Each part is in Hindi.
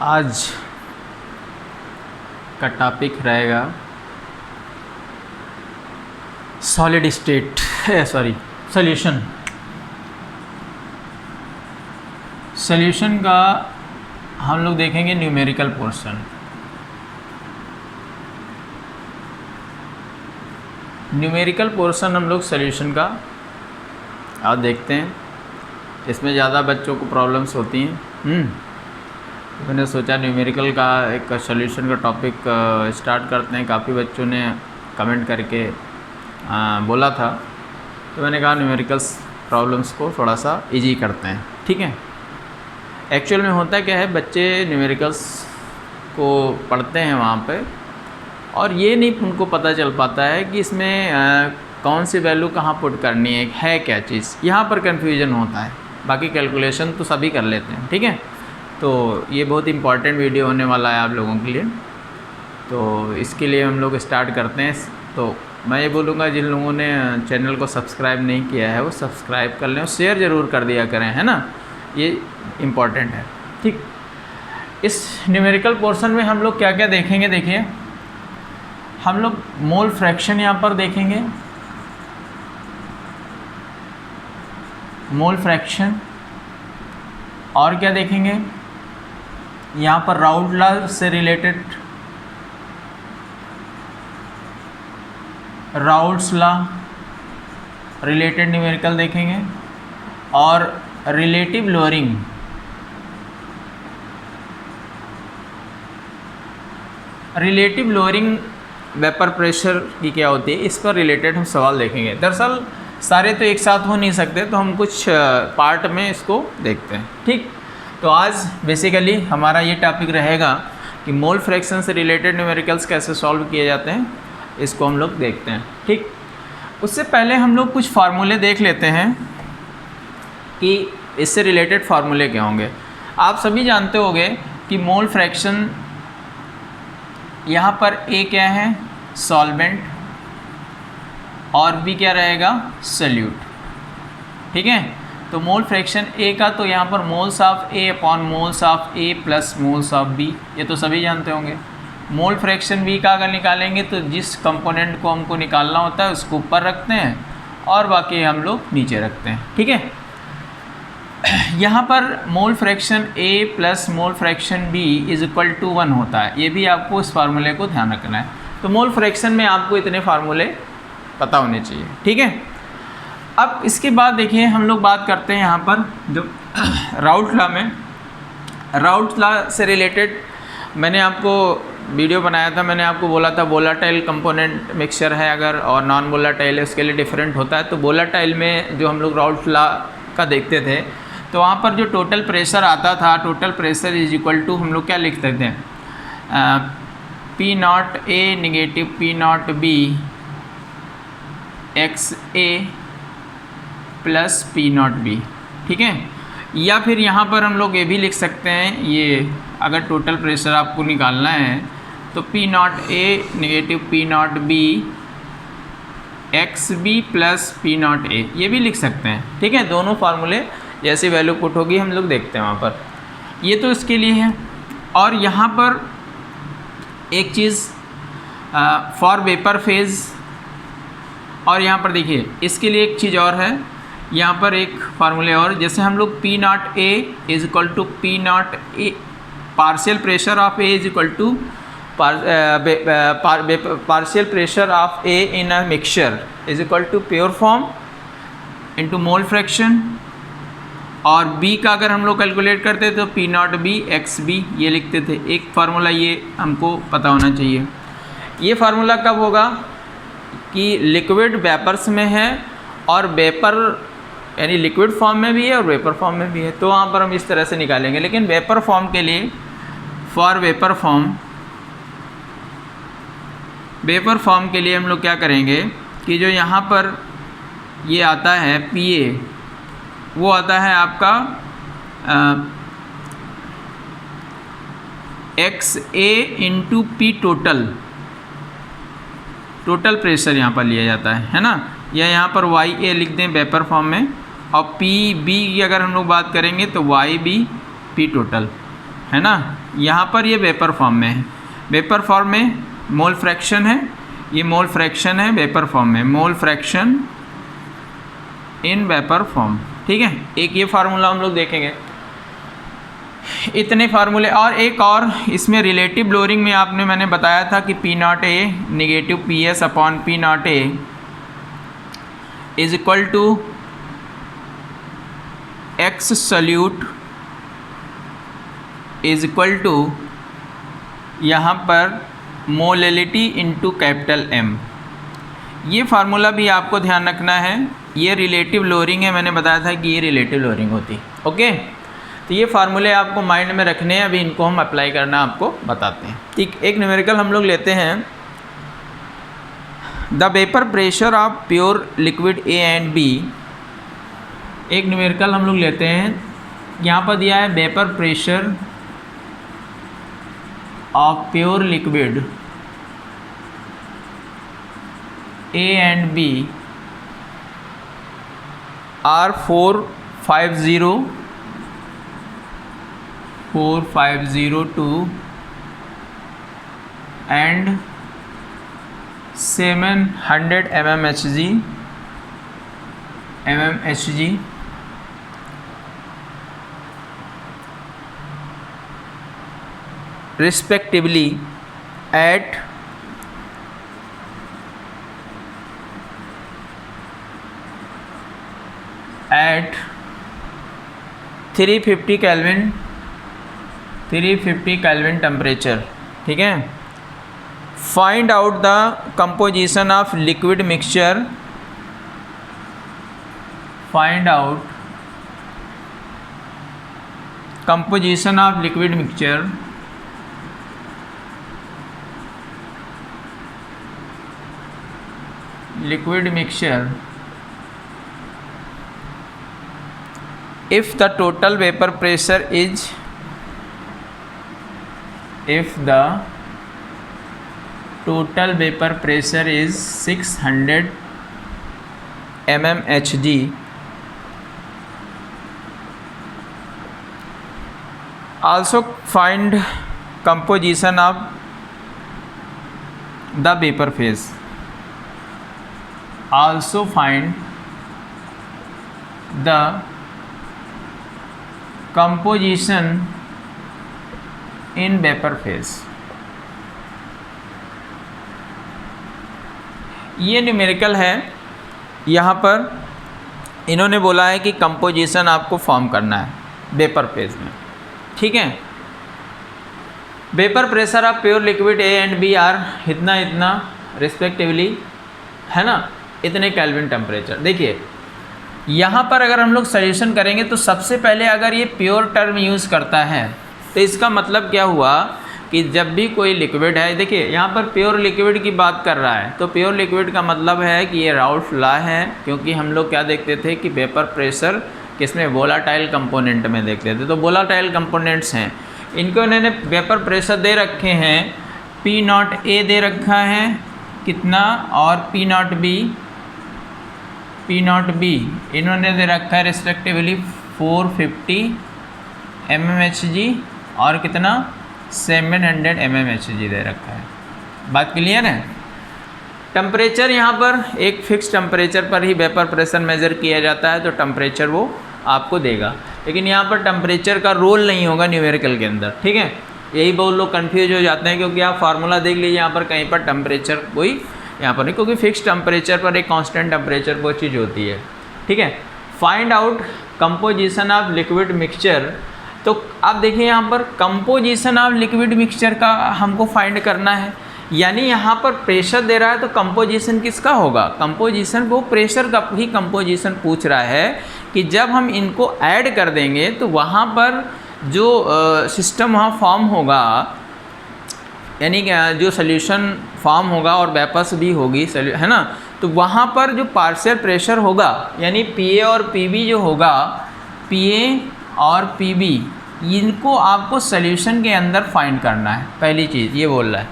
आज का टॉपिक रहेगा सॉलिड स्टेट सॉल्यूशन। सॉल्यूशन का हम लोग देखेंगे न्यूमेरिकल पोर्शन। न्यूमेरिकल पोर्शन हम लोग सॉल्यूशन का आज देखते हैं। इसमें ज़्यादा बच्चों को प्रॉब्लम्स होती हैं। मैंने सोचा न्यूमेरिकल का एक सॉल्यूशन का टॉपिक स्टार्ट करते हैं। काफ़ी बच्चों ने कमेंट करके बोला था, तो मैंने कहा न्यूमेरिकल्स प्रॉब्लम्स को थोड़ा सा इजी करते हैं। ठीक है, एक्चुअल में होता क्या है, बच्चे न्यूमेरिकल्स को पढ़ते हैं वहाँ पे और ये नहीं उनको पता चल पाता है कि इसमें कौन सी वैल्यू कहाँ पुट करनी है क्या चीज़। यहाँ पर कन्फ्यूजन होता है। बाकी कैलकुलेशन तो सभी कर लेते हैं। ठीक है, तो ये बहुत इंपॉर्टेंट वीडियो होने वाला है आप लोगों के लिए। तो इसके लिए हम लोग स्टार्ट करते हैं। तो मैं ये बोलूँगा जिन लोगों ने चैनल को सब्सक्राइब नहीं किया है वो सब्सक्राइब कर लें और शेयर ज़रूर कर दिया करें, है ना, ये इम्पॉर्टेंट है। ठीक, इस न्यूमेरिकल पोर्शन में हम लोग क्या क्या देखेंगे, देखिए हम लोग मोल फ्रैक्शन यहाँ पर देखेंगे, मोल फ्रैक्शन, और क्या देखेंगे यहाँ पर राउल्ट लॉ से related, Raoult's law related numerical देखेंगे, और relative lowering, relative lowering vapour pressure की क्या होती है, इस पर रिलेटेड हम सवाल देखेंगे। दरअसल सारे तो एक साथ हो नहीं सकते, तो हम कुछ पार्ट में इसको देखते हैं। ठीक, तो आज बेसिकली हमारा ये टॉपिक रहेगा कि मोल फ्रैक्शन से रिलेटेड न्यूमेरिकल्स कैसे सॉल्व किए जाते हैं, इसको हम लोग देखते हैं। ठीक, उससे पहले हम लोग कुछ फार्मूले देख लेते हैं कि इससे रिलेटेड फार्मूले क्या होंगे। आप सभी जानते होंगे कि मोल फ्रैक्शन, यहाँ पर ए क्या है, सॉल्वेंट, और बी क्या रहेगा, सॉल्यूट। ठीक है, तो मोल फ्रैक्शन ए का तो यहाँ पर moles of A upon moles of A plus moles of B, ये तो सभी जानते होंगे। मोल फ्रैक्शन बी का अगर निकालेंगे तो जिस कंपोनेंट को हमको निकालना होता है उसको ऊपर रखते हैं और बाकी हम लोग नीचे रखते हैं। ठीक है, यहाँ पर mole fraction A plus mole fraction B is equal to 1 होता है। ये भी आपको इस फार्मूले को ध्यान रखना है। तो मोल फ्रैक्शन में आपको इतने फार्मूले पता होने चाहिए। ठीक है, अब इसके बाद देखिए हम लोग बात करते हैं यहाँ पर जो राउल्ट लॉ में, राउल्ट लॉ से रिलेटेड मैंने आपको वीडियो बनाया था। मैंने आपको बोला था वोलाटाइल कंपोनेंट मिक्सचर है अगर और नॉन वोलाटाइल है, उसके लिए डिफरेंट होता है। तो वोलाटाइल में जो हम लोग राउल्ट लॉ का देखते थे, तो वहाँ पर जो टोटल प्रेशर आता था, total pressure is equal to हम लोग क्या लिख सकते हैं, P not A negative P naught B X A plus P naught B. ठीक है, या फिर यहाँ पर हम लोग ये भी लिख सकते हैं, ये अगर टोटल प्रेशर आपको निकालना है तो P not A negative P naught B X B plus P not A, ये भी लिख सकते हैं। ठीक है, दोनों फार्मूले जैसी वैल्यू पुट होगी हम लोग देखते हैं वहाँ पर। ये तो इसके लिए है। और यहाँ पर एक चीज़ फॉर वेपर फेज, और यहाँ पर देखिए इसके लिए एक चीज़ और है, यहाँ पर एक फार्मूले और, जैसे हम लोग P not A is equal to P not A partial pressure of A is equal to partial pressure of A in a mixture is equal to pure form into mole fraction, और बी का अगर हम लोग कैलकुलेट करते तो P naught B X B ये लिखते थे। एक फार्मूला ये हमको पता होना चाहिए। ये फार्मूला कब होगा कि लिक्विड वेपर्स में है और वेपर यानी लिक्विड फॉर्म में भी है और वेपर फॉर्म में भी है, तो वहाँ पर हम इस तरह से निकालेंगे। लेकिन वेपर फॉर्म के लिए, फॉर वेपर फॉर्म के लिए हम लोग क्या करेंगे कि जो यहाँ पर ये आता है पी ए, वो आता है आपका X A into P total, total pressure यहाँ पर लिया जाता है ना, या यहाँ पर वाई ए लिख दें वेपर फॉर्म में, और पी बी की अगर हम लोग बात करेंगे तो वाई बी पी टोटल। है ना, यहाँ पर ये वेपर फॉर्म में है, वेपर फॉर्म में मोल फ्रैक्शन है, ये मोल फ्रैक्शन है वेपर फॉर्म में, mole fraction in vapour form, ठीक है। एक ये फार्मूला हम लोग देखेंगे, इतने फार्मूले। और एक और इसमें रिलेटिव लोअरिंग में मैंने बताया था कि P not A negative P S upon P not A is equal to X solute is equal to यहाँ पर मोलैलिटी इनटू कैपिटल एम। ये फार्मूला भी आपको ध्यान रखना है, ये रिलेटिव लोअरिंग है, मैंने बताया था कि ये रिलेटिव लोअरिंग होती, ओके। तो ये फार्मूले आपको माइंड में रखने हैं, अभी इनको हम अप्लाई करना आपको बताते हैं, ठीक। एक न्यूमेरिकल हम लोग लेते हैं, the vapour pressure of pure liquid A and B. एक न्यूमेरिकल हम लोग लेते हैं, यहाँ पर दिया है vapour pressure of pure liquid A and B are 4502 and 700 mmHg respectively at 350 Kelvin temperature, ठीक है। Find out the composition of liquid mixture, find out composition of liquid mixture if the total vapor pressure is 600 mmHg, also find composition of the vapor phase, also find the composition in vapor phase। ये न्यूमेरिकल है, यहाँ पर इन्होंने बोला है कि कंपोजिशन आपको फॉर्म करना है वेपर फेज में, ठीक है। Vapour pressure of pure liquid A and B are इतना रिस्पेक्टिवली, है ना, इतने केल्विन टेम्परेचर। देखिए यहाँ पर अगर हम लोग सॉल्यूशन करेंगे तो सबसे पहले अगर ये प्योर टर्म यूज़ करता है तो इसका मतलब क्या हुआ कि जब भी कोई लिक्विड है, देखिए यहाँ पर प्योर लिक्विड की बात कर रहा है, तो प्योर लिक्विड का मतलब है कि ये राउल्फ लॉ है, क्योंकि हम लोग क्या देखते थे कि वेपर प्रेशर किसमें वोलाटाइल कंपोनेंट में देखते थे, तो वोलाटाइल कंपोनेंट्स हैं, इनको इन्होंने वेपर प्रेशर दे रखे हैं, पी नॉट ए दे रखा है कितना, और पी नॉट बी इन्होंने दे रखा है रिस्पेक्टिवली 450 mmHg और कितना 700 mmHg दे रखा है। बात क्लियर है। टेम्परेचर यहाँ पर एक फिक्स टेम्परेचर पर ही वेपर प्रेशर मेज़र किया जाता है, तो टेम्परेचर वो आपको देगा, लेकिन यहाँ पर टेम्परेचर का रोल नहीं होगा न्यूमेरिकल के अंदर, ठीक है। यही बहुत लोग कंफ्यूज हो जाते हैं, क्योंकि आप फार्मूला देख लीजिए, यहाँ पर कहीं पर टेम्परेचर कोई यहाँ पर नहीं, क्योंकि फिक्स टेम्परेचर पर एक कांस्टेंट टेम्परेचर वो चीज़ होती है, ठीक है। Find out composition of liquid mixture, तो आप देखिए यहाँ पर कंपोजिशन ऑफ लिक्विड मिक्सचर का हमको फाइंड करना है, यानी यहाँ पर प्रेशर दे रहा है तो कंपोजिशन किसका होगा, कंपोजिशन वो प्रेशर का ही कंपोजिशन पूछ रहा है कि जब हम इनको ऐड कर देंगे तो वहाँ पर जो सिस्टम वहाँ फॉर्म होगा, यानी जो सोल्यूशन फॉर्म होगा और वेपर्स भी होगी, है ना, तो वहाँ पर जो पार्शियल प्रेशर होगा, यानी पीए और पीबी जो होगा, पीए और पीबी, इनको आपको सोल्यूशन के अंदर फाइंड करना है। पहली चीज़ ये बोल रहा है,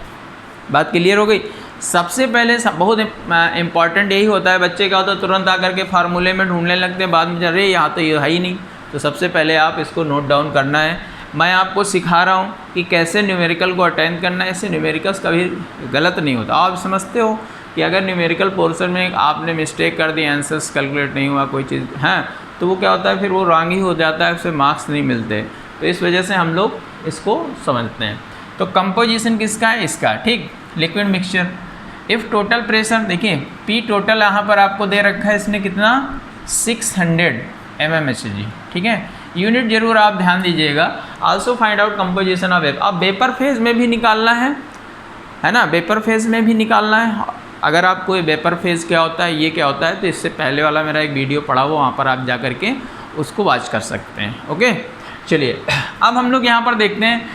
बात क्लियर हो गई। सबसे पहले बहुत इम्पॉर्टेंट यही होता है, बच्चे क्या होता है तुरंत आकर के फार्मूले में ढूंढने लगते हैं, बाद में अरे यहाँ तो ये है ही नहीं, तो सबसे पहले आप इसको नोट डाउन करना है। मैं आपको सिखा रहा हूँ कि कैसे न्यूमेरिकल को अटेंड करना है। इससे न्यूमेरिकल्स कभी गलत नहीं होता। आप समझते हो कि अगर न्यूमेरिकल पोर्शन में आपने मिस्टेक कर दी, आंसर्स कैलकुलेट नहीं हुआ, कोई चीज़ है, तो वो क्या होता है, फिर वो रॉन्ग ही हो जाता है, उससे मार्क्स नहीं मिलते। तो इस वजह से हम लोग इसको समझते हैं। तो कंपोजिशन किसका है, इसका, ठीक। Liquid mixture, if total pressure, देखिए पी टोटल यहाँ पर आपको दे रखा है, इसने कितना 600 mmHg, ठीक है। यूनिट जरूर आप ध्यान दीजिएगा। Also find out composition of vapour. अब वेपर फेज में भी निकालना है ना, वेपर फेज में भी निकालना है। अगर आपको वेपर फेज क्या होता है, ये क्या होता है, तो इससे पहले वाला मेरा एक वीडियो पड़ा हुआ, वहाँ पर आप जा करके उसको वॉच कर सकते हैं। ओके, चलिए अब हम लोग यहाँ पर देखते हैं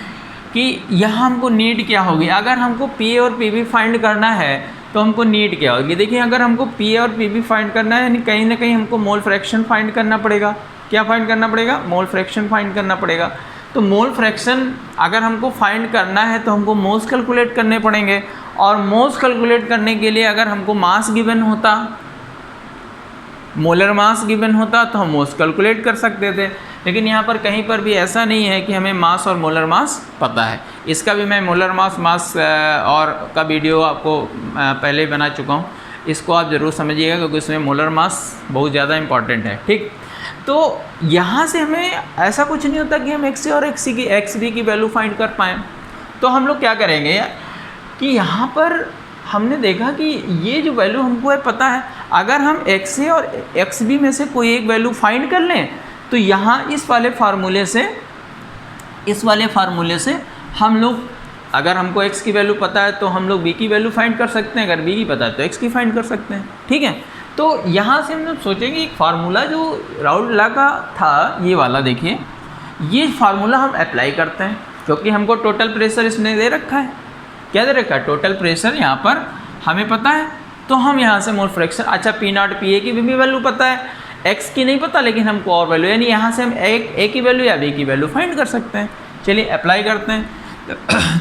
कि यहाँ हमको नीड क्या होगी। अगर हमको पी और पी बी फाइंड करना है तो हमको नीड क्या होगी। देखिए अगर हमको पी और पी बी फाइंड करना है, यानी कहीं ना कहीं हमको मोल फ्रैक्शन फाइंड करना पड़ेगा। क्या फाइंड करना पड़ेगा, मोल फ्रैक्शन फाइंड करना पड़ेगा। तो मोल फ्रैक्शन अगर हमको फाइंड करना है तो हमको मोल्स कैलकुलेट करने पड़ेंगे, और मोल्स कैलकुलेट करने के लिए अगर हमको मास गिवन होता, मोलर मास गिवन होता, तो हम मोल्स कैलकुलेट कर सकते थे। लेकिन यहाँ पर कहीं पर भी ऐसा नहीं है कि हमें मास और मोलर मास पता है। इसका भी मैं मोलर मास और का वीडियो आपको पहले ही बना चुका हूँ। इसको आप ज़रूर समझिएगा क्योंकि उसमें मोलर मास बहुत ज़्यादा इंपॉर्टेंट है, ठीक। तो यहाँ से हमें ऐसा कुछ नहीं होता कि हम एक्स और एक्स बी की वैल्यू फाइंड कर पाएँ। तो हम लोग क्या करेंगे कि यहाँ पर हमने देखा कि ये जो वैल्यू हमको है पता है, अगर हम एक्स ए और एक्स बी में से कोई एक वैल्यू फाइंड कर लें तो यहाँ इस वाले फार्मूले से हम लोग, अगर हमको x की वैल्यू पता है तो हम लोग b की वैल्यू फाइंड कर सकते हैं, अगर b की पता है तो x की फाइंड कर सकते हैं, ठीक है। तो यहाँ से हम लोग सोचेंगे एक फार्मूला जो राउल्ट लॉ का था, ये वाला देखिए, ये फार्मूला हम अप्लाई करते हैं क्योंकि हमको टोटल प्रेशर इसने दे रखा है। क्या दे रखा है, टोटल प्रेशर यहाँ पर हमें पता है। तो हम यहाँ से मोल फ्रैक्शन, अच्छा पी नॉट पी ए की भी वैल्यू पता है, एक्स की नहीं पता लेकिन हमको और वैल्यू, यानी यहाँ से हम ए की वैल्यू या बी की वैल्यू फाइंड कर सकते हैं। चलिए अप्लाई करते हैं। तो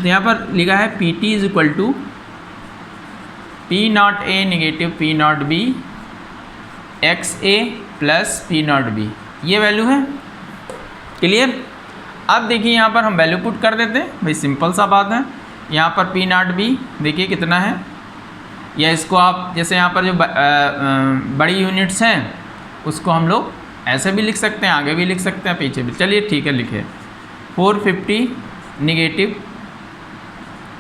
यहाँ पर लिखा है P T is equal to P not A negative P naught B X A plus P naught B, ये वैल्यू है। क्लियर। अब देखिए यहाँ पर हम वैल्यू पुट कर देते हैं, भाई सिंपल सा बात है। यहाँ पर पी नॉट बी देखिए कितना है, या इसको आप जैसे यहाँ पर जो बड़ी यूनिट्स हैं उसको हम लोग ऐसे भी लिख सकते हैं, आगे भी लिख सकते हैं, पीछे भी। चलिए ठीक है, लिखे 450 नेगेटिव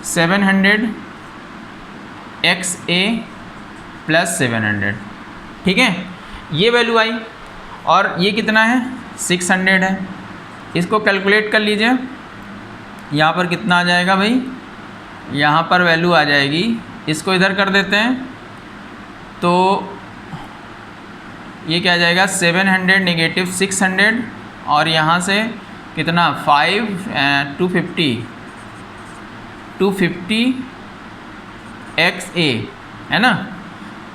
700 एक्स ए प्लस 700, ठीक है, ये वैल्यू आई। और ये कितना है, 600 है। इसको कैलकुलेट कर लीजिए, यहाँ पर कितना आ जाएगा भाई, यहाँ पर वैल्यू आ जाएगी, इसको इधर कर देते हैं तो ये क्या आ जाएगा 700 नेगेटिव 600, और यहाँ से कितना 250 एक्स ए है ना।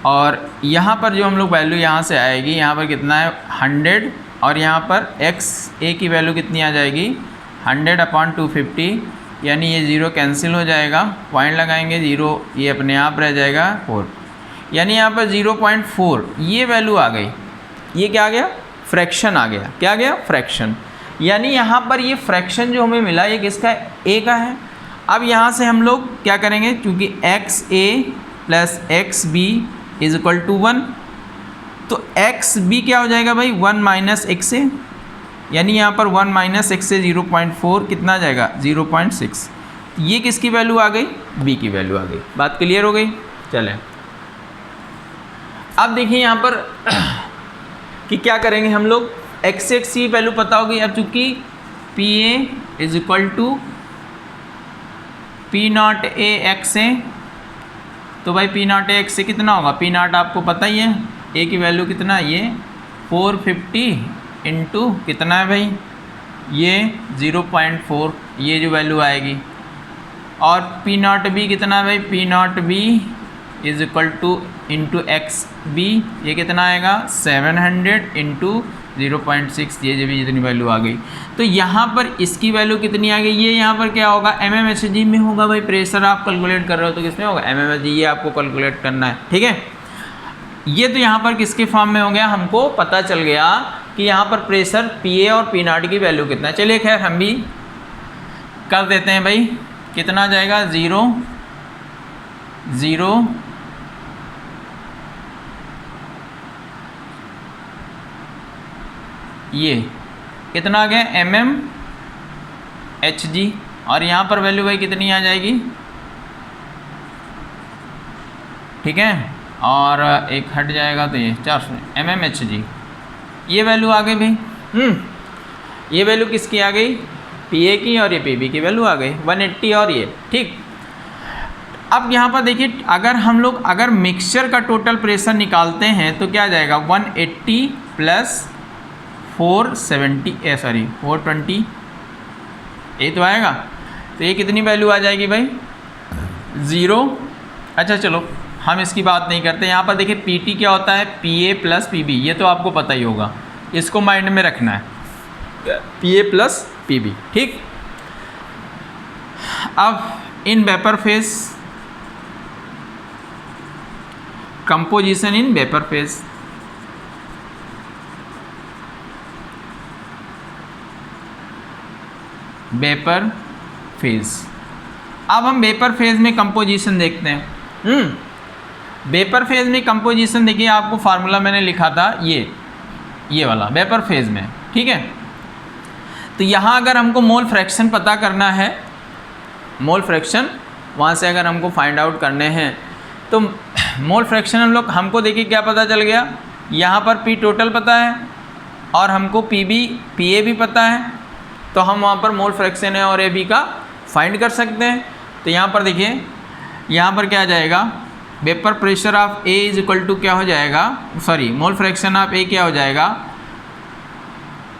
और यहाँ पर जो हम लोग वैल्यू यहाँ से आएगी, यहाँ पर कितना है 100, और यहाँ पर एक्स ए की वैल्यू कितनी आ जाएगी 100/250, यानी ये ज़ीरो कैंसिल हो जाएगा, पॉइंट लगाएंगे, ज़ीरो ये अपने आप रह जाएगा 4, यानी यहाँ पर 0.4 ये वैल्यू आ गई। ये क्या आ गया, फ्रैक्शन आ गया। क्या आ गया, फ्रैक्शन। यानी यहाँ पर ये फ्रैक्शन जो हमें मिला ये किसका है, ए का है। अब यहाँ से हम लोग क्या करेंगे, क्योंकि X A plus X B is equal to 1, तो एक्स बी क्या हो जाएगा भाई 1 माइनस एक्स ए, यानी यहाँ पर 1 माइनस एक्स ए 0.4 कितना आ जाएगा 0.6। ये किसकी वैल्यू आ गई, बी की वैल्यू आ गई। बात क्लियर हो गई। चलें अब देखिए यहाँ पर कि क्या करेंगे हम लोग, एक्स एक्स की वैल्यू पता होगी। अब चूँकि P A is equal to P not A X A, तो भाई P not A X A कितना होगा, पी नॉट आपको पता ही है, ए की वैल्यू कितना है, ये 450 इंटू कितना है भाई, ये 0.4, ये जो वैल्यू आएगी। और पी नॉट बी कितना है भाई, P naught B is equal to into X B, ये कितना आएगा 700 इंटू 0.6, ये जो भी जितनी वैल्यू आ गई। तो यहाँ पर इसकी वैल्यू कितनी आ गई, ये यहाँ पर क्या होगा mmHg में होगा भाई। प्रेशर आप कैलकुलेट कर रहे हो तो किस में होगा, mmHg, ये आपको कैलकुलेट करना है, ठीक है। ये तो यहाँ पर किसके फॉर्म में हो गया, हमको पता चल गया कि यहाँ पर प्रेशर पी ए और पी नॉट की वैल्यू कितना है। चलिए खैर हम भी कर देते हैं भाई, कितना आ जाएगा 0 0 ये कितना आ गया mmHg, और यहाँ पर वैल्यू भाई कितनी आ जाएगी, ठीक है, और एक हट जाएगा तो ये 400 mmHg, ये वैल्यू आ गई भाई। ये वैल्यू किसकी आ गई, PA की, और ये PB की वैल्यू आ गई 180 और ये, ठीक। अब यहाँ पर देखिए, अगर मिक्सचर का टोटल प्रेशर निकालते हैं तो क्या आ जाएगा 180 प्लस 420 ये तो आएगा, तो ये कितनी वैल्यू आ जाएगी भाई 0। अच्छा चलो हम इसकी बात नहीं करते, यहाँ पर देखिए PT क्या होता है, PA प्लस PB, ये तो आपको पता ही होगा, इसको माइंड में रखना है, PA प्लस PB, ठीक। अब in vapour phase, composition in vapour phase, vapour phase. अब हम वेपर फेज में कंपोजिशन देखते हैं। वेपर फेज में कंपोजिशन देखिए, आपको फार्मूला मैंने लिखा था ये वाला वेपर फेज में, ठीक है। तो यहाँ अगर हमको मोल फ्रैक्शन पता करना है, मोल फ्रैक्शन वहाँ से अगर हमको फाइंड आउट करने हैं, तो मोल फ्रैक्शन हमको देखिए क्या पता चल गया, यहाँ पर P टोटल पता है और हमको PA भी पता है, तो हम वहाँ पर मोल फ्रैक्शन है और AB का फाइंड कर सकते हैं। तो यहाँ पर देखिए, यहाँ पर क्या आ जाएगा, vapour pressure of A is equal to क्या हो जाएगा, sorry mole fraction of A क्या हो जाएगा,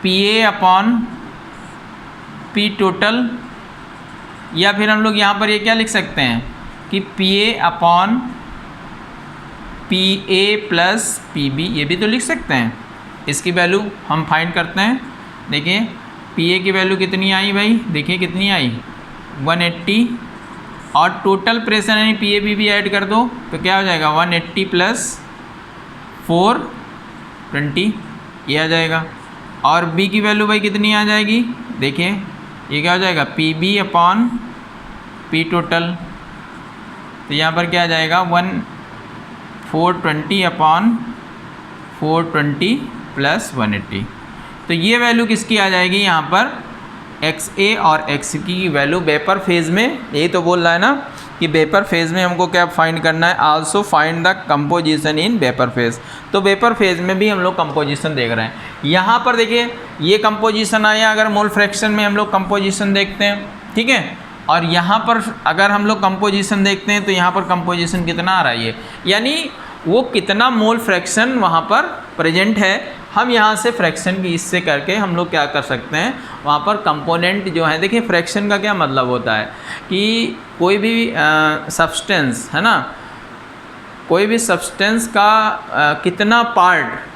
PA अपॉन P टोटल, या फिर हम लोग यहाँ पर ये क्या लिख सकते हैं कि PA upon PA plus PB, ये भी तो लिख सकते हैं। इसकी वैल्यू हम फाइंड करते हैं। देखिए PA की वैल्यू कितनी आई भाई, देखिए कितनी आई 180, और टोटल प्रेशर यानी PA PB ऐड कर दो तो क्या हो जाएगा 180 प्लस 420, ये आ जाएगा। और B की वैल्यू भाई कितनी आ जाएगी, देखिए ये क्या हो जाएगा PB अपॉन P टोटल, तो यहाँ पर क्या आ जाएगा 420 अपॉन 420 प्लस 180। तो ये वैल्यू किसकी आ जाएगी, यहाँ पर XA और XB की वैल्यू वेपर फेज में, यही तो बोल रहा है ना कि वेपर फेज में हमको क्या फाइंड करना है, also find the composition in vapour phase. तो वेपर फेज में भी हम लोग कंपोजिशन देख रहे हैं। यहाँ पर देखिए ये कंपोजिशन आया, अगर मोल फ्रैक्शन में हम लोग कंपोजिशन देखते हैं, ठीक है, और यहाँ पर अगर हम लोग कंपोजिशन देखते हैं तो यहाँ पर कंपोजिशन कितना आ रहा है, यानी वो कितना मोल फ्रैक्शन वहाँ पर प्रेजेंट है। हम यहाँ से फ्रैक्शन की इससे करके हम लोग क्या कर सकते हैं, वहाँ पर कंपोनेंट जो है, देखिए फ्रैक्शन का क्या मतलब होता है कि कोई भी सब्सटेंस है ना, कोई भी सब्सटेंस का कितना पार्ट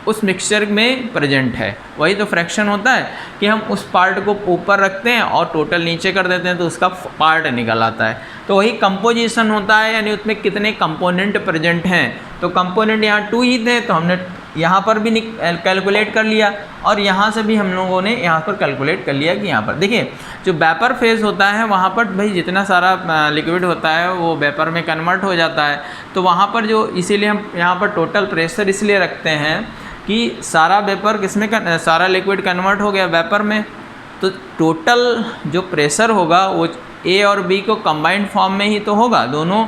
उस मिक्सचर में प्रेजेंट है, वही तो फ्रैक्शन होता है कि हम उस पार्ट को ऊपर रखते हैं और टोटल नीचे कर देते हैं तो उसका पार्ट निकल आता है। तो वही कंपोजिशन होता है, यानी उसमें कितने कंपोनेंट प्रेजेंट हैं। तो कंपोनेंट यहाँ 2 ही थे, तो हमने यहाँ पर भी कैलकुलेट कर लिया, और यहाँ से भी हम लोगों ने यहाँ पर कैलकुलेट कर लिया कि यहाँ पर देखिए जो वेपर फेज होता है वहाँ पर भाई जितना सारा लिक्विड होता है वो वेपर में कन्वर्ट हो जाता है। तो वहाँ पर जो, इसीलिए हम यहाँ पर टोटल प्रेशर इसलिए रखते हैं कि सारा वेपर किसमें सारा लिक्विड कन्वर्ट हो गया वेपर में, तो टोटल जो प्रेशर होगा वो A और B को कंबाइंड फॉर्म में ही तो होगा, दोनों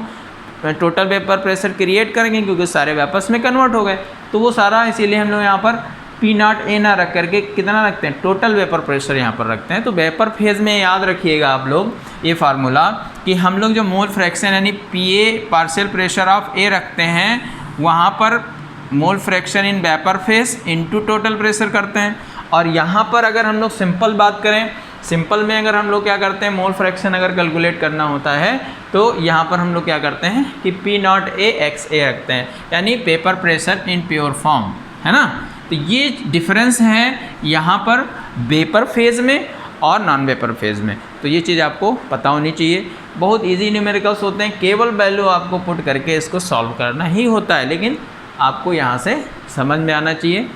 टोटल वेपर प्रेशर क्रिएट करेंगे क्योंकि सारे वेपर्स में कन्वर्ट हो गए। तो वो सारा, इसीलिए हम लोग यहाँ पर P0 A ना रख करके कितना रखते हैं, टोटल वेपर प्रेशर यहाँ पर रखते हैं। तो वेपर फेज में याद रखिएगा आप लोग ये फार्मूला कि हम लोग जो मोल फ्रैक्शन यानी PA partial pressure of A रखते हैं, वहाँ पर mole fraction in vapour phase into total pressure करते हैं। और यहाँ पर अगर हम लोग सिंपल बात करें, सिंपल में अगर हम लोग क्या करते हैं, मोल फ्रैक्शन अगर कैलकुलेट करना होता है तो यहाँ पर हम लोग क्या करते हैं कि P0 A XA रखते हैं, यानी paper pressure in pure form, है ना। तो ये डिफरेंस है यहाँ पर वेपर फेज में और नॉन वेपर फेज में। तो ये चीज़ आपको पता होनी चाहिए। बहुत इजी न्यूमेरिकल्स होते हैं, केवल वैल्यू आपको पुट करके इसको सॉल्व करना ही होता है, लेकिन आपको यहाँ से समझ में आना चाहिए,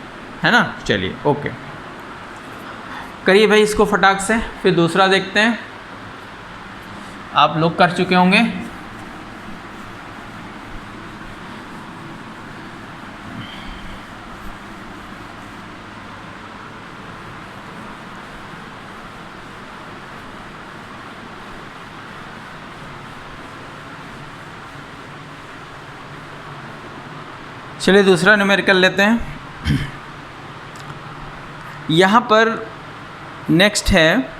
है ना। चलिए ओके, करिए भाई इसको फटाक से, फिर दूसरा देखते हैं। आप लोग कर चुके होंगे। चलिए दूसरा न्यूमेरिकल लेते हैं। यहाँ पर नेक्स्ट है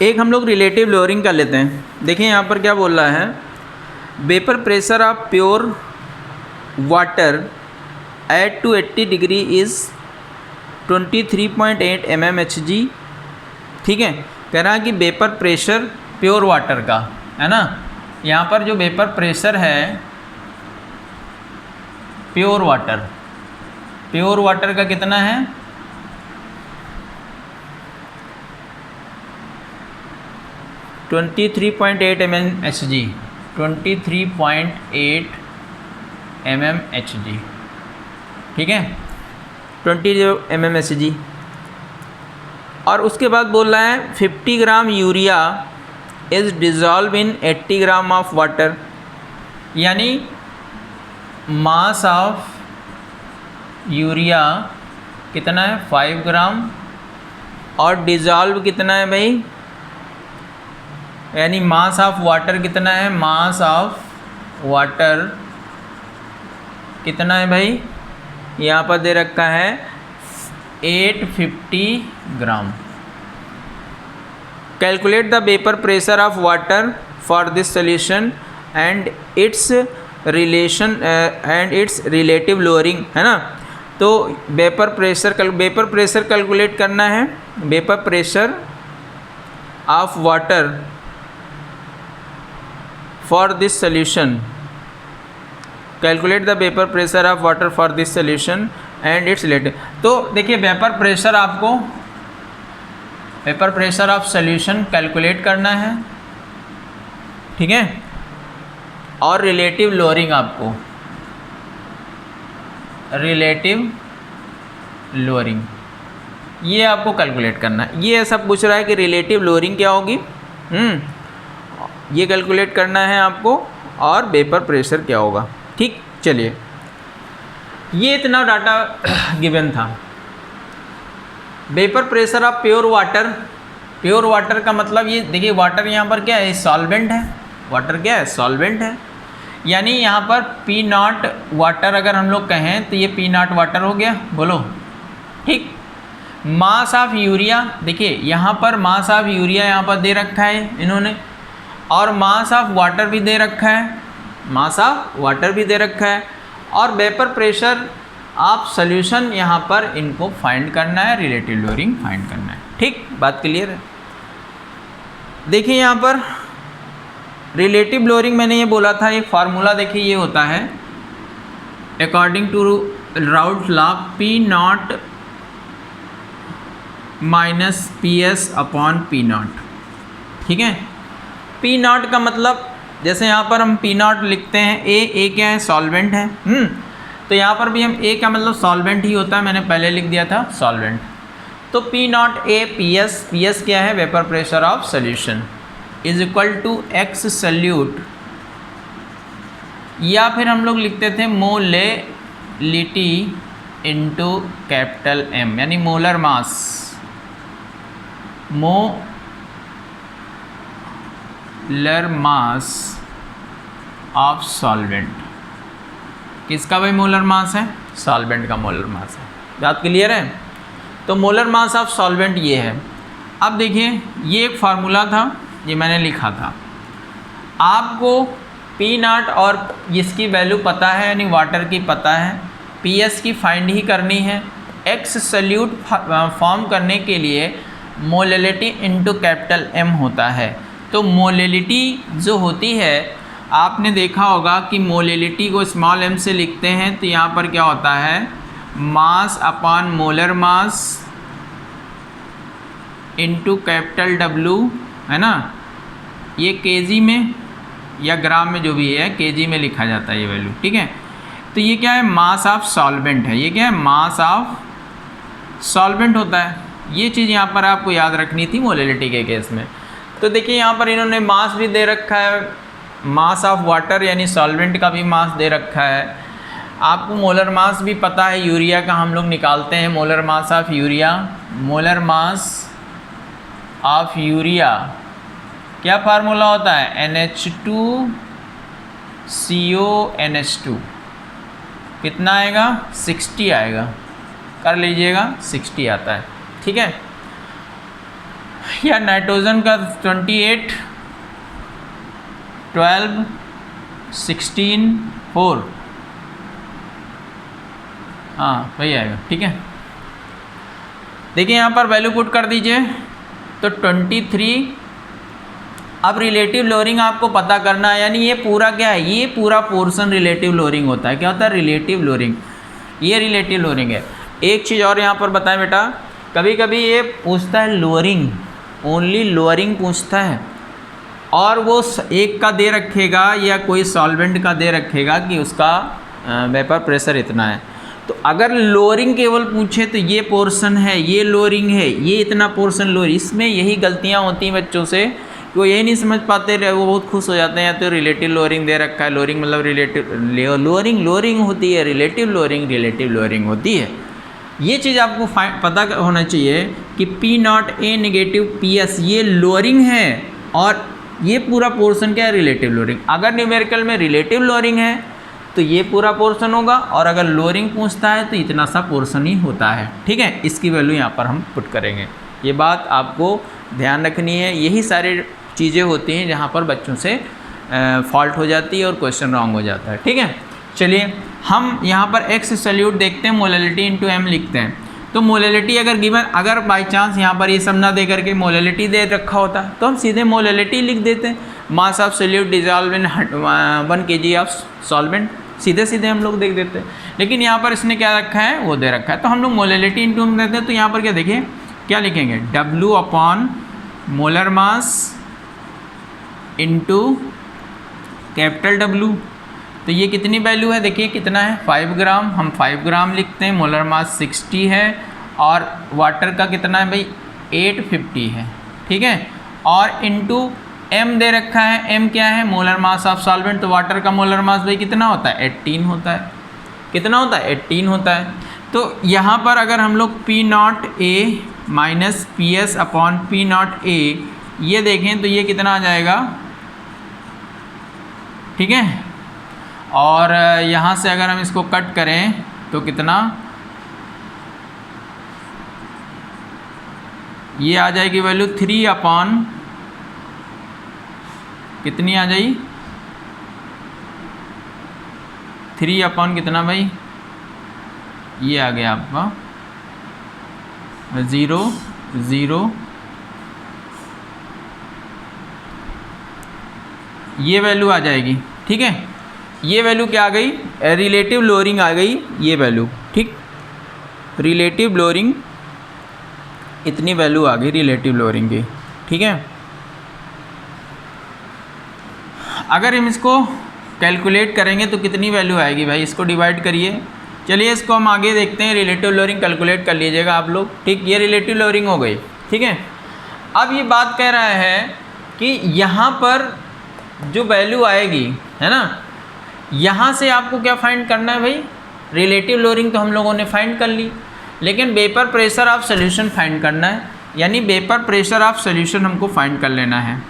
एक हम लोग रिलेटिव लोअरिंग कर लेते हैं। देखिए यहाँ पर क्या बोल रहा है, vapour pressure of pure water at two 80 degree is 23.8 mmHg। ठीक है, कह रहा है कि वेपर प्रेशर प्योर वाटर का है ना, यहाँ पर जो वेपर प्रेशर है प्योर वाटर का कितना है, ट्वेंटी 23.8 mmHg। ठीक है, 20 mmHg। और उसके बाद बोल रहा है 50 gram urea is dissolve in 80 gram of water, यानी मास ऑफ यूरिया कितना है 5 ग्राम, और डिज़ोल्व कितना है भाई, यानी मास ऑफ वाटर कितना है, मास ऑफ वाटर कितना है भाई, यहाँ पर दे रखा है 850 gram. Calculate the vapour pressure of water for this solution and its relative lowering, है ना। तो वेपर प्रेशर कैलकुलेट करना है, vapour pressure of water for this solution, calculate the vapour pressure of water for this solution and its relative. तो देखिए vapour pressure of solution calculate करना है, ठीक है, और रिलेटिव लोअरिंग, आपको रिलेटिव लोअरिंग ये आपको कैलकुलेट करना है। ये ऐसा पूछ रहा है कि रिलेटिव लोअरिंग क्या होगी, ये कैलकुलेट करना है आपको, और वेपर प्रेशर क्या होगा। ठीक, चलिए ये इतना डाटा गिवन था। Vapour pressure of pure water का मतलब ये देखिए, वाटर यहाँ पर क्या है, सॉल्वेंट है, वाटर क्या है, सॉल्वेंट है, यानी यहाँ पर P0 वाटर अगर हम लोग कहें तो ये P0 वाटर हो गया, बोलो ठीक। मास ऑफ यूरिया, देखिए यहाँ पर मास ऑफ यूरिया यहाँ पर दे रखा है इन्होंने, और मास ऑफ वाटर भी दे रखा है, मास ऑफ वाटर भी दे रखा है, और वेपर प्रेशर ऑफ सॉल्यूशन यहाँ पर इनको फाइंड करना है, रिलेटिव लोअरिंग फाइंड करना है। ठीक, बात क्लियर है। देखिए यहाँ पर रिलेटिव लोअरिंग मैंने ये बोला था, एक फार्मूला देखिए ये होता है, according to Raoult law P0 minus PS upon P0। ठीक है, P0 का मतलब जैसे यहाँ पर हम P0 लिखते हैं, ए क्या है, सॉल्वेंट है, तो यहाँ पर भी हम ए का मतलब सॉल्वेंट ही होता है, मैंने पहले लिख दिया था सॉल्वेंट। तो P0 A PS क्या है, vapour pressure of solution is equal to X solute, या फिर हम लोग लिखते थे मोलेलिटी इंटू कैपिटल M, यानी molar mass, molar mass of solvent. किसका भाई मोलर मास है, सॉल्वेंट का मोलर मास है। बात क्लियर है। तो मोलर मास ऑफ सॉल्वेंट ये है। अब देखिए ये एक फार्मूला था, ये मैंने लिखा था, आपको P0 और इसकी वैल्यू पता है, यानी वाटर की पता है, PS की फाइंड ही करनी है। एक्स सल्यूट फॉर्म करने के लिए मोलेलिटी इंटू कैपिटल M होता है। तो मोलेलिटी जो होती है, आपने देखा होगा कि मोलेलिटी को स्मॉल m से लिखते हैं, तो यहाँ पर क्या होता है, mass upon molar mass into capital W, है ना। ये केजी में या ग्राम में जो भी है, केजी में लिखा जाता है ये वैल्यू, ठीक है। तो ये क्या है, मास ऑफ सॉल्वेंट है। ये क्या है, मास ऑफ सॉल्वेंट होता है। ये चीज़ यहाँ पर आपको याद रखनी थी मोलैलिटी के केस में। तो देखिए यहाँ पर इन्होंने मास भी दे रखा है, मास ऑफ वाटर यानी सॉल्वेंट का भी मास दे रखा है। आपको मोलर मास भी पता है, यूरिया का हम लोग निकालते हैं, molar mass of urea. Molar mass of urea क्या फार्मूला होता है, NH2CONH2। कितना आएगा, 60 आएगा, कर लीजिएगा 60 आता है, ठीक है। या नाइट्रोजन का 28, 12, 16, 4, हाँ वही आएगा, ठीक है। देखिए यहाँ पर वैल्यू पुट कर दीजिए तो 23। अब रिलेटिव लोअरिंग आपको पता करना है, यानी ये पूरा क्या है, ये पूरा पोर्शन रिलेटिव लोअरिंग होता है। क्या होता है, रिलेटिव लोअरिंग। ये रिलेटिव लोअरिंग है। एक चीज़ और यहाँ पर बताएं बेटा, कभी कभी ये पूछता है लोअरिंग, ओनली लोअरिंग पूछता है, और वो एक का दे रखेगा या कोई सॉल्वेंट का दे रखेगा कि उसका वेपर प्रेशर इतना है। तो अगर लोअरिंग केवल पूछे तो ये पोर्शन है, ये लोअरिंग है, ये इतना पोर्शन लोअरिंग। इसमें यही गलतियाँ होती हैं बच्चों से, वो यही नहीं समझ पाते, वो बहुत खुश हो जाते हैं, या तो रिलेटिव लोअरिंग दे रखा है, लोअरिंग मतलब रिलेटिव लोअरिंग होती है, रिलेटिव लोअरिंग होती है। ये चीज़ आपको पता होना चाहिए कि P0A नेगेटिव PS ये लोअरिंग है, और ये पूरा पोर्शन क्या है, रिलेटिव लोअरिंग। अगर न्यूमेरिकल में रिलेटिव लोअरिंग है तो ये पूरा पोर्शन होगा, और अगर लोअरिंग पूछता है तो इतना सा पोर्शन ही होता है, ठीक है। इसकी वैल्यू यहाँ पर हम पुट करेंगे। ये बात आपको ध्यान रखनी है। यही सारी चीज़ें होती हैं जहाँ पर बच्चों से फॉल्ट हो जाती है और क्वेश्चन रॉन्ग हो जाता है, ठीक है। चलिए हम यहाँ पर एक्स सैल्यूट देखते हैं, मोलैलिटी इंटू m लिखते हैं। तो मोलैलिटी अगर गिवन, अगर बाई चांस यहाँ पर ये सब ना दे करके मोलैलिटी दे रखा होता तो हम सीधे मोलैलिटी लिख देते हैं। Mass of salute dissolve in 1 kg of solvent, सीधे सीधे हम लोग देख देते हैं। लेकिन यहाँ पर इसने क्या रखा है, वो दे रखा है, तो हम लोग मोलैलिटी इंटू m देते हैं। तो यहाँ पर क्या देखिए, क्या लिखेंगे, W upon molar mass into capital W। तो ये कितनी वैल्यू है, देखिए कितना है, 5 ग्राम। हम 5 ग्राम लिखते हैं। मोलर मास 60 है, और वाटर का कितना है भाई, 850 है, ठीक है। और इंटू m दे रखा है। m क्या है, मोलर मास ऑफ सॉल्वेंट। तो वाटर का मोलर मास भाई कितना होता है, 18 होता है। कितना होता है, 18 होता है। तो यहाँ पर अगर हम लोग P0A minus PS upon P0A ये देखें तो ये कितना आ जाएगा, ठीक है। और यहाँ से अगर हम इसको कट करें तो कितना, ये आ जाएगी वैल्यू 3 अपॉन कितनी आ जाएगी, 3 अपॉन कितना भाई, ये आ गया आपका 0, 0, ये वैल्यू आ जाएगी, ठीक है। ये वैल्यू क्या आ गई, रिलेटिव लोअरिंग आ गई ये वैल्यू, ठीक। रिलेटिव लोअरिंग इतनी वैल्यू आ गई रिलेटिव लोअरिंग की, ठीक है। अगर हम इसको कैलकुलेट करेंगे तो कितनी वैल्यू आएगी भाई, इसको डिवाइड करिए। चलिए इसको हम आगे देखते हैं। रिलेटिव लोअरिंग कैलकुलेट कर लीजिएगा आप लोग, ठीक। ये रिलेटिव लोअरिंग हो गई, ठीक है। अब ये बात कह रहा है कि यहाँ पर जो वैल्यू आएगी, है ना, यहाँ से आपको क्या फाइंड करना है भाई, रिलेटिव लोअरिंग तो हम लोगों ने फाइंड कर ली, लेकिन vapour pressure of solution find करना है। यानी वेपर प्रेशर ऑफ सॉल्यूशन हमको फाइंड कर लेना है,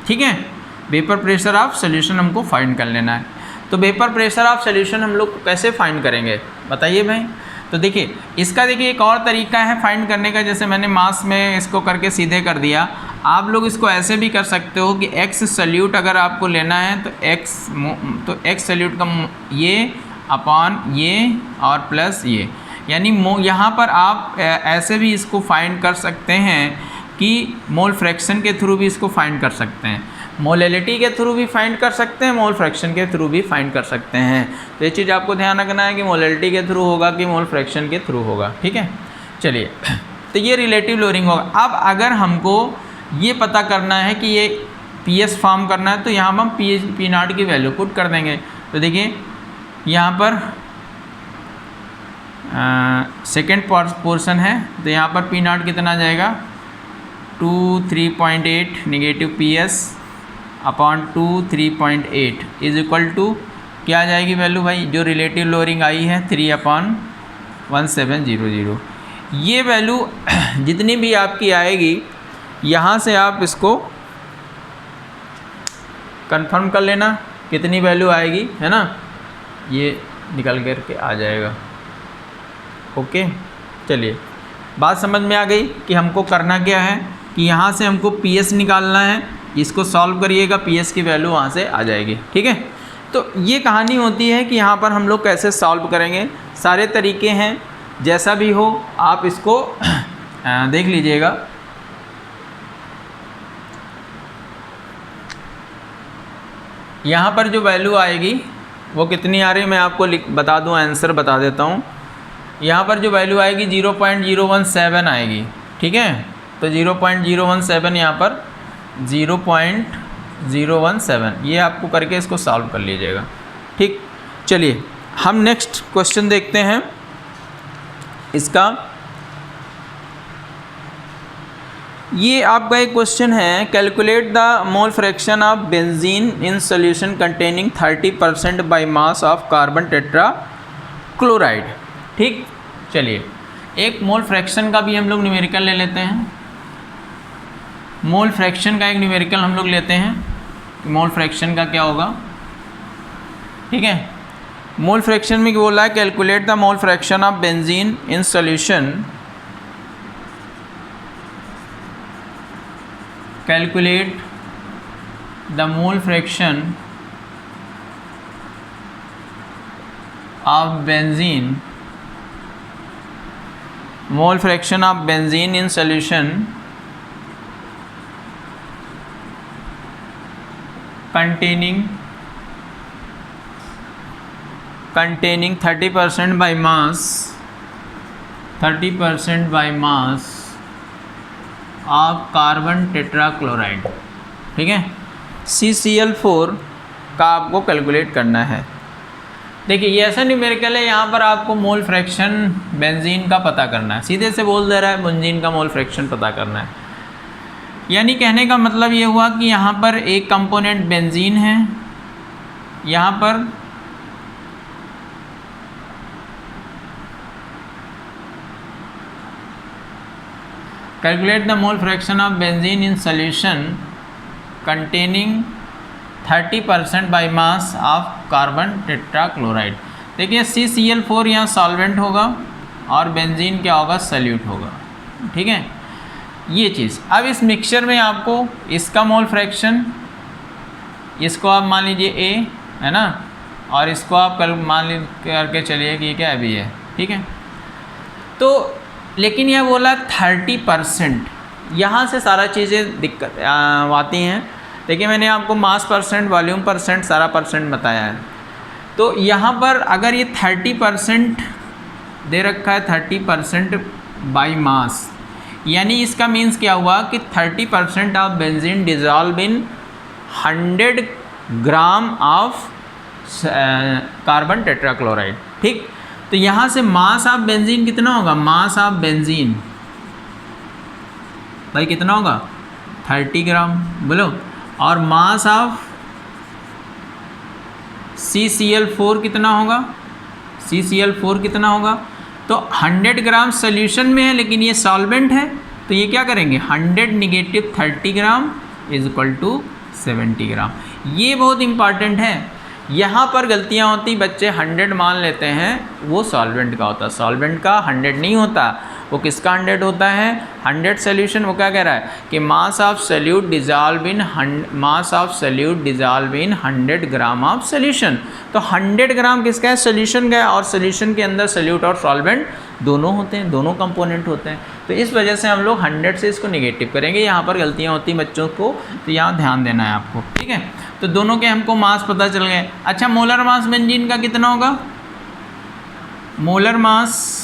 ठीक है। वेपर प्रेशर ऑफ सॉल्यूशन हमको फाइंड कर लेना है। तो वेपर प्रेशर ऑफ सॉल्यूशन हम लोग कैसे फाइंड करेंगे बताइए भाई। तो देखिए इसका देखिए एक और तरीका है फाइंड करने का, जैसे मैंने मास में इसको करके सीधे कर दिया। आप लोग इसको ऐसे भी कर सकते हो कि एक्स सैल्यूट अगर आपको लेना है तो एक्स सैल्यूट का ये अपॉन ये और प्लस ये, यानी यहाँ पर आप ऐसे भी इसको फाइंड कर सकते हैं कि मोल फ्रैक्शन के थ्रू भी इसको फाइंड कर सकते हैं, मोलैलिटी के थ्रू भी फाइंड कर सकते हैं, मोल फ्रैक्शन के थ्रू भी फाइंड कर सकते हैं। तो ये चीज़ आपको ध्यान रखना है कि मोलैलिटी के थ्रू होगा कि मोल फ्रैक्शन के थ्रू होगा, ठीक है। चलिए तो ये रिलेटिव लोअरिंग होगा। अब अगर हमको ये पता करना है कि ये PS फॉर्म करना है तो यहाँ पर हम P0 की वैल्यू पुट कर देंगे। तो देखिए यहाँ पर सेकेंड पोर्शन है, तो यहाँ पर पी नॉट कितना आ जाएगा 2 3.8 negative P S upon 2 3.8 is equal to क्या आ जाएगी वैल्यू भाई, जो रिलेटिव लोअरिंग आई है 3/1700। ये वैल्यू जितनी भी आपकी आएगी यहाँ से आप इसको कंफर्म कर लेना कितनी वैल्यू आएगी, है ना, ये निकल कर के आ जाएगा। ओके, चलिए बात समझ में आ गई कि हमको करना क्या है कि यहाँ से हमको पी एस निकालना है, इसको सॉल्व करिएगा, पी एस की वैल्यू वहाँ से आ जाएगी। ठीक है, तो ये कहानी होती है कि यहाँ पर हम लोग कैसे सॉल्व करेंगे, सारे तरीके हैं, जैसा भी हो आप इसको देख लीजिएगा। यहाँ पर जो वैल्यू आएगी वो कितनी आ रही है मैं आपको बता दूँ, आंसर बता देता हूँ। यहाँ पर जो वैल्यू आएगी 0.017 आएगी। ठीक है, तो 0.017 यहाँ पर 0.017 ये आपको करके इसको सॉल्व कर लीजिएगा। ठीक, चलिए हम नेक्स्ट क्वेश्चन देखते हैं इसका। ये आपका एक क्वेश्चन है, calculate the mole fraction of benzene in solution containing 30% by mass of carbon tetra chloride. ठीक, चलिए एक मोल फ्रैक्शन का भी हम लोग न्यूमेरिकल ले लेते हैं। मोल फ्रैक्शन का एक न्यूमेरिकल हम लोग लेते हैं, मोल फ्रैक्शन का क्या होगा। ठीक है, मोल फ्रैक्शन में बोला है calculate the mole fraction of benzene in solution, calculate the mole fraction of benzene, mole fraction of benzene in solution containing 30% by mass, 30% by mass of carbon tetrachloride. ठीक है, CCl4 का आपको कैलकुलेट करना है। देखिए ये ऐसा न्यूमेरिकल है, यहाँ पर आपको मोल फ्रैक्शन बेंजीन का पता करना है, सीधे से बोल दे रहा है बेंजीन का मोल फ्रैक्शन पता करना है। यानी कहने का मतलब ये हुआ कि यहाँ पर एक कंपोनेंट बेंजीन है, यहाँ पर calculate the mole fraction of benzene in solution containing 30% by mass of carbon tetrachloride. देखिए CCl4 यहाँ सॉल्वेंट होगा और बेंजीन क्या होगा, सॉल्यूट होगा। ठीक है, ये चीज़। अब इस मिक्सचर में आपको इसका मोल फ्रैक्शन, इसको आप मान लीजिए A है ना, और इसको आप मान करके चलिए कि क्या अभी है। ठीक है, तो लेकिन यह बोला 30%, यहाँ से सारा चीज़ें दिक्कत आती हैं। देखिए मैंने आपको मास परसेंट, वॉल्यूम परसेंट, सारा परसेंट बताया है। तो यहाँ पर अगर ये 30% दे रखा है, 30% बाई मास, यानी इसका मीन्स क्या हुआ कि 30% of benzene dissolve in 100 gram of carbon tetrachloride. ठीक, तो यहाँ से मास ऑफ बेंजीन कितना होगा, मास ऑफ बेंजीन भाई कितना होगा 30 ग्राम बोलो, और मास ऑफ CCl4 कितना होगा, CCl4 कितना होगा, तो 100 ग्राम सोल्यूशन में है लेकिन ये सॉल्वेंट है, तो ये क्या करेंगे 100 negative 30 gram is equal to 70 gram. ये बहुत इंपॉर्टेंट है, यहाँ पर गलतियाँ होती, बच्चे 100 मान लेते हैं, वो सॉल्वेंट का होता है, सॉल्वेंट का 100 नहीं होता, वो किसका 100 होता है, 100 सोल्यूशन। वो क्या कह रहा है कि mass of solute dissolve in 100 gram of solution. तो 100 ग्राम किसका है, सोल्यूशन का है, और सोल्यूशन के अंदर सोल्यूट और सॉल्वेंट दोनों होते हैं, दोनों कंपोनेंट होते हैं। तो इस वजह से हम लोग 100 से इसको निगेटिव करेंगे। यहाँ पर गलतियाँ होती हैं बच्चों को, तो यहाँ ध्यान देना है आपको। ठीक है, तो दोनों के हमको मास पता चल गए। अच्छा, मोलर मास बेंजीन का कितना होगा, मोलर मास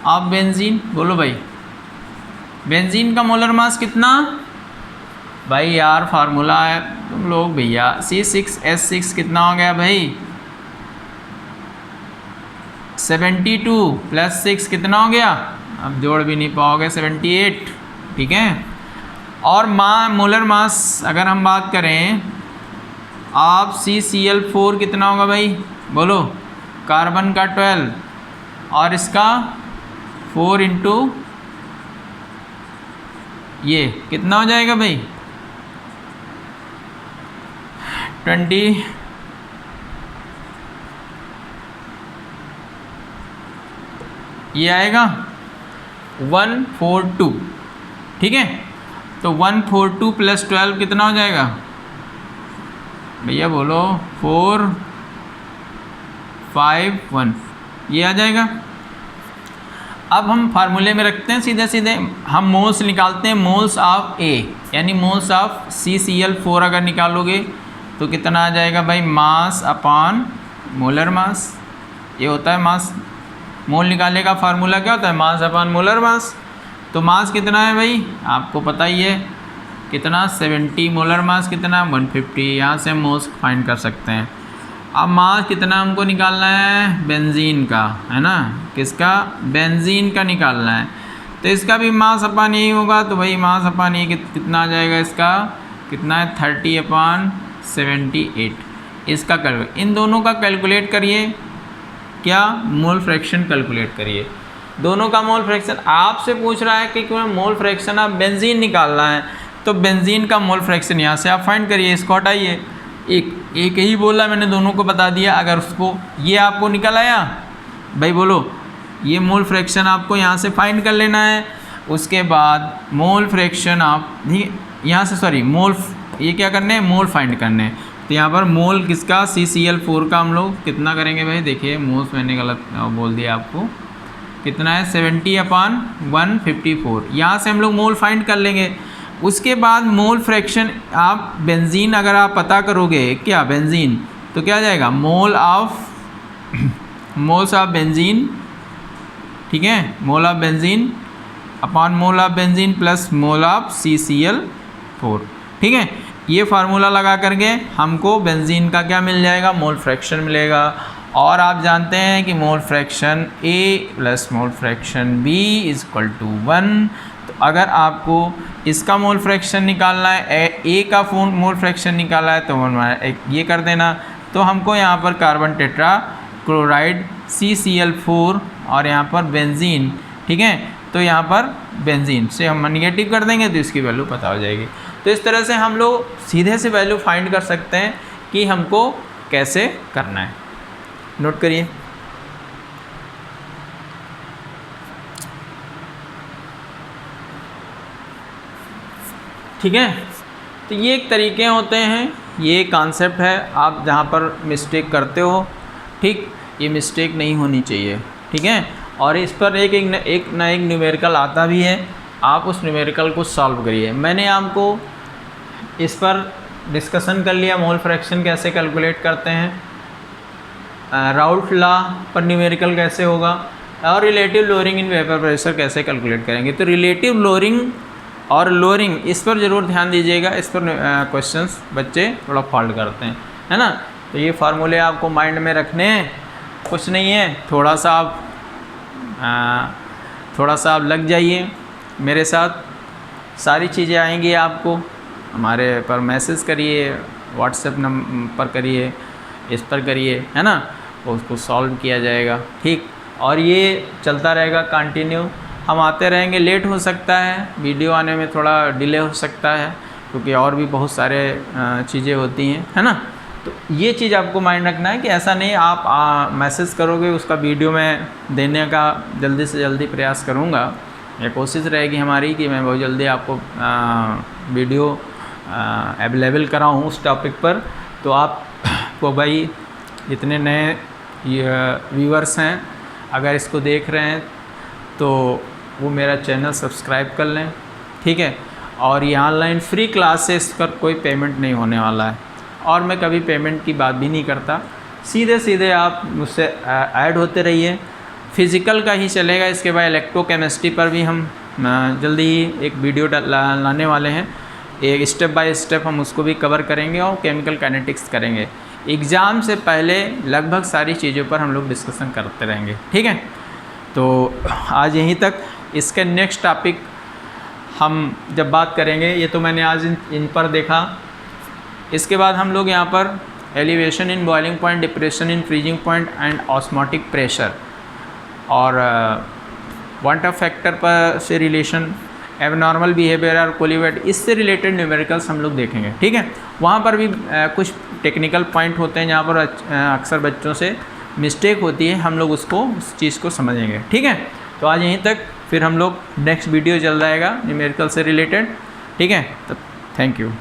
ऑफ बेंजीन, बोलो भाई बेंजीन का मोलर मास कितना, भाई यार फार्मूला है तुम लोग भैया, C6H6 कितना हो गया भाई, 72 प्लस 6 कितना हो गया, अब जोड़ भी नहीं पाओगे, 78, ठीक है। और मोलर मास अगर हम बात करें, आप CCl4 कितना होगा भाई, बोलो, कार्बन का 12 और इसका 4 इंटू ये कितना हो जाएगा भाई 20, ये आएगा 142, ठीक है। तो 142 प्लस 12 कितना हो जाएगा भैया, बोलो, 451, ये आ जाएगा। अब हम फार्मूले में रखते हैं, सीधे सीधे हम मोल्स निकालते हैं, मोल्स ऑफ ए यानी मोल्स ऑफ CCl4 अगर निकालोगे तो कितना आ जाएगा भाई, मास अपॉन मोलर मास, ये होता है मास। मोल निकालने का फार्मूला क्या होता है, मास अपॉन मोलर मास। तो मास कितना है भाई, आपको पता ही है कितना, 70, मोलर मास कितना 150, यहाँ से हम मोल्स फाइंड कर सकते हैं। अब मास कितना हमको निकालना है, बेंजीन का, है ना, किसका, बेंजीन का निकालना है। तो इसका भी मास अपॉन यही होगा, तो भाई मास अपॉन ये कितना आ जाएगा, इसका कितना है 30/78। इसका इन दोनों का कैलकुलेट करिए, क्या, मोल फ्रैक्शन कैलकुलेट करिए, दोनों का मोल फ्रैक्शन। आपसे पूछ रहा है कि मोल फ्रैक्शन आप बेंजीन निकालना है, तो बेंजीन का मोल फ्रैक्शन यहाँ से आप फाइंड करिए, इसको हटाइए, एक ही बोला मैंने, दोनों को बता दिया। अगर उसको ये आपको निकल आया भाई, बोलो, ये मोल फ्रैक्शन आपको यहाँ से फाइंड कर लेना है। उसके बाद मोल फ्रैक्शन आप यहाँ से, सॉरी, मोल, ये क्या करने हैं, मोल फाइंड करने हैं। तो यहाँ पर मोल किसका, CCl4 का हम लोग कितना करेंगे भाई, देखिए मोल्स मैंने गलत बोल दिया आपको, कितना है 70/154, यहाँ से हम लोग मोल फाइंड कर लेंगे। उसके बाद मोल फ्रैक्शन आप बेंजीन अगर आप पता करोगे, क्या बेंजीन, तो क्या आ जाएगा, मोल्स ऑफ बेंजीन, ठीक है, mole of benzene upon mole of benzene plus mole of CCl4, ठीक है। ये फार्मूला लगा करके हमको बेंजीन का क्या मिल जाएगा, मोल फ्रैक्शन मिलेगा। और आप जानते हैं कि mole fraction A plus mole fraction B equal to 1। तो अगर आपको इसका मोल फ्रैक्शन निकालना है, A का मोल फ्रैक्शन निकालना है, तो एक ये कर देना। तो हमको यहाँ पर कार्बन टेट्रा क्लोराइड CCl4 और यहाँ पर बेंजीन, ठीक है, तो यहाँ पर बेंजीन से हम निगेटिव कर देंगे तो इसकी वैल्यू पता हो जाएगी। तो इस तरह से हम लोग सीधे से वैल्यू फाइंड कर सकते हैं कि हमको कैसे करना है। नोट करिए, ठीक है। तो ये एक तरीके होते हैं, ये कॉन्सेप्ट है। आप जहाँ पर मिस्टेक करते हो, ठीक, ये मिस्टेक नहीं होनी चाहिए, ठीक है। और इस पर एक ना एक न्यूमेरिकल आता भी है, आप उस न्यूमेरिकल को सॉल्व करिए। मैंने आपको इस पर डिस्कशन कर लिया, मोल फ्रैक्शन कैसे कैलकुलेट करते हैं, राउल्ट लॉ पर न्यूमेरिकल कैसे होगा, और relative lowering in vapour pressure कैसे कैलकुलेट करेंगे। तो रिलेटिव लोअरिंग और लोअरिंग, इस पर ज़रूर ध्यान दीजिएगा, इस पर क्वेश्चंस बच्चे थोड़ा फॉल्ट करते हैं, है ना। तो ये फार्मूले आपको माइंड में रखने हैं, कुछ नहीं है, थोड़ा सा आप लग जाइए मेरे साथ, सारी चीज़ें आएंगी आपको। हमारे पर मैसेज करिए, व्हाट्सएप नंबर पर करिए, इस पर करिए, है ना, तो उसको सॉल्व किया जाएगा, ठीक। और ये चलता रहेगा कंटिन्यू, हम आते रहेंगे। लेट हो सकता है, वीडियो आने में थोड़ा डिले हो सकता है, क्योंकि और भी बहुत सारे चीज़ें होती हैं, है ना। तो ये चीज़ आपको माइंड रखना है कि ऐसा नहीं आप मैसेज करोगे, उसका वीडियो मैं देने का जल्दी से जल्दी प्रयास करूँगा। ये कोशिश रहेगी हमारी कि मैं बहुत जल्दी आपको वीडियो अवेलेबल कराऊँ उस टॉपिक पर। तो आपको भाई जितने नए व्यूअर्स हैं, अगर इसको देख रहे हैं तो वो मेरा चैनल सब्सक्राइब कर लें, ठीक है। और ये ऑनलाइन फ्री क्लासेस पर कोई पेमेंट नहीं होने वाला है, और मैं कभी पेमेंट की बात भी नहीं करता। सीधे सीधे आप मुझसे ऐड होते रहिए। फिज़िकल का ही चलेगा, इसके बाद इलेक्ट्रोकेमिस्ट्री पर भी हम जल्दी ही एक वीडियो लाने वाले हैं। एक स्टेप बाय स्टेप हम उसको भी कवर करेंगे और केमिकल काइनेटिक्स करेंगे। एग्ज़ाम से पहले लगभग सारी चीज़ों पर हम लोग डिस्कशन करते रहेंगे, ठीक है। तो आज यहीं तक। इसके नेक्स्ट टॉपिक हम जब बात करेंगे, ये तो मैंने आज इन पर देखा। इसके बाद हम लोग यहाँ पर elevation in boiling point, depression in freezing point and osmotic pressure और वाटर फैक्टर पर से रिलेशन, एबनॉर्मल बिहेवियर और कोलिवेट, इससे रिलेटेड न्यूमेरिकल्स हम लोग देखेंगे, ठीक है। वहाँ पर भी कुछ टेक्निकल पॉइंट होते हैं जहाँ पर अक्सर बच्चों से मिस्टेक होती है, हम लोग उसको उस चीज़ को समझेंगे, ठीक है। तो आज यहीं तक, फिर हम लोग नेक्स्ट वीडियो चल जाएगा न्यूमेरिकल से रिलेटेड, ठीक है। तो थैंक यू।